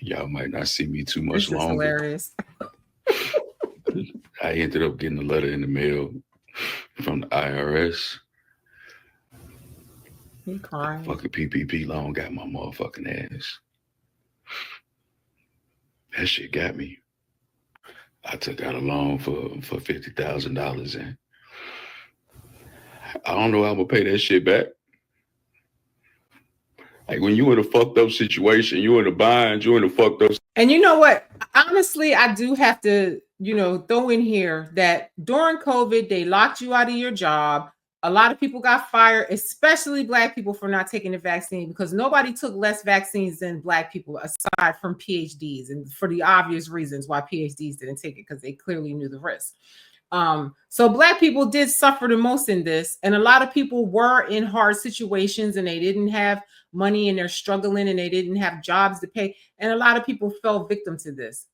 Y'all might not see me too much This is longer. hilarious. I ended up getting a letter in the mail from the IRS. He crying. Fucking PPP loan got my motherfucking ass. That shit got me. I took out a loan for $50,000 and I don't know how I'm gonna pay that shit back. Like when you in a fucked up situation, you in a bind, you in a fucked up. And you know what? Honestly, I do have to, throw in here that during COVID, they locked you out of your job. A lot of people got fired, especially Black people, for not taking the vaccine because nobody took less vaccines than Black people, aside from PhDs, and for the obvious reasons why PhDs didn't take it, because they clearly knew the risk. So Black people did suffer the most in this, and a lot of people were in hard situations and they didn't have money and they're struggling and they didn't have jobs to pay, and a lot of people fell victim to this.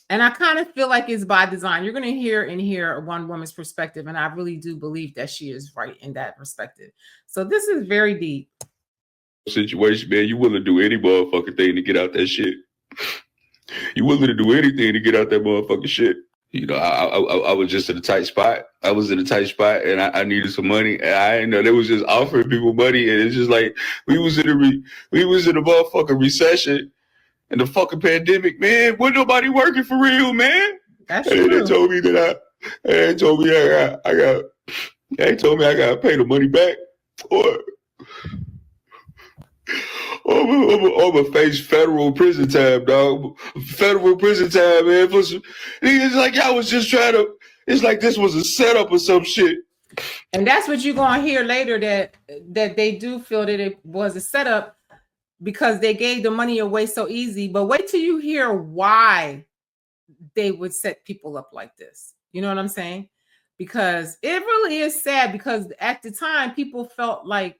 And I kind of feel like it's by design. You're going to hear one woman's perspective, and I really do believe that she is right in that perspective. So this is very deep. Situation, man, you willing to do any motherfucking thing to get out that shit. You willing to do anything to get out that motherfucking shit. I was just in a tight spot. I was in a tight spot, and I needed some money. And I didn't know they was just offering people money, and it's just like we was in a motherfucking recession. And the fucking pandemic, man, wasn't nobody working for real, man. That's true. They told me that they told me I gotta pay the money back, or I'm gonna face federal prison time, dog. Federal prison time, man. It's like y'all was just trying to. It's like this was a setup or some shit. And that's what you're gonna hear later, that they do feel that it was a setup, because they gave the money away so easy. But wait till you hear why they would set people up like this. You know what I'm saying? Because it really is sad, because at the time people felt like,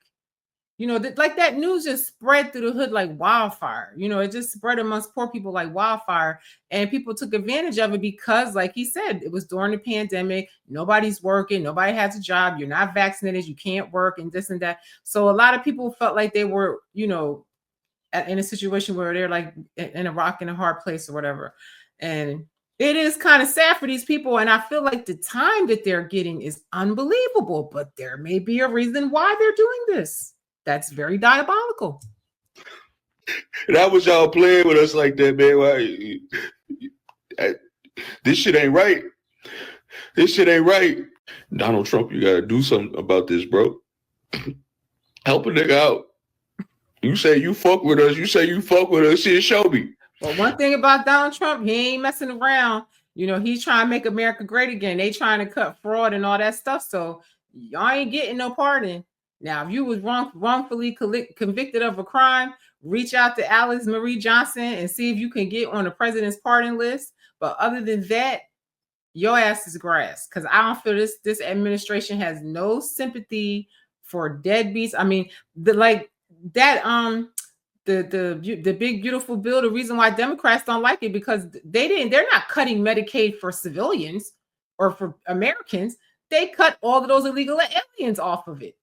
like that news just spread through the hood like wildfire. It just spread amongst poor people like wildfire, and people took advantage of it because, like he said, it was during the pandemic. Nobody's working. Nobody has a job. You're not vaccinated. You can't work, and this and that. So a lot of people felt like they were, in a situation where they're like in a rock and a hard place or whatever. And it is kind of sad for these people. And I feel like the time that they're getting is unbelievable, but there may be a reason why they're doing this. That's very diabolical. That was y'all playing with us like that, man. This shit ain't right. This shit ain't right. Donald Trump, you gotta do something about this, bro. Help a nigga out. You say you fuck with us. Shit, show me. Well, one thing about Donald Trump, he ain't messing around. He's trying to make America great again. They trying to cut fraud and all that stuff. So y'all ain't getting no pardon. Now, if you was wrongfully convicted of a crime, reach out to Alice Marie Johnson and see if you can get on the president's pardon list. But other than that, your ass is grass. Because I don't feel this administration has no sympathy for deadbeats. I mean, the big beautiful bill, the reason why Democrats don't like it, because they're not cutting Medicaid for civilians or for Americans. They cut all of those illegal aliens off of it.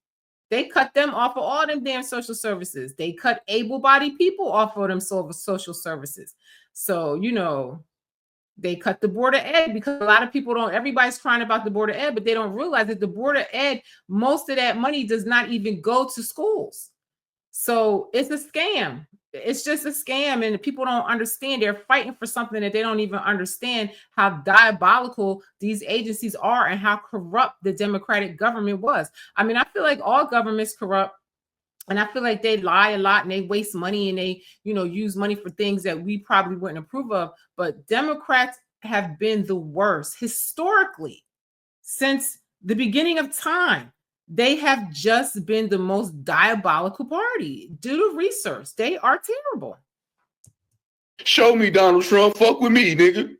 They cut them off of all them damn social services. They cut able-bodied people off of them social services. So, they cut the Board of Ed, because a lot of people everybody's crying about the Board of Ed, but they don't realize that the Board of Ed, most of that money does not even go to schools. So it's a scam. It's just a scam, and people don't understand. They're fighting for something that they don't even understand how diabolical these agencies are and how corrupt the Democratic government was. I mean, I feel like all governments corrupt, and I feel like they lie a lot and they waste money and they, use money for things that we probably wouldn't approve of. But Democrats have been the worst historically since the beginning of time. They have just been the most diabolical party. Do the research. They are terrible. Show me, Donald Trump. Fuck with me, nigga.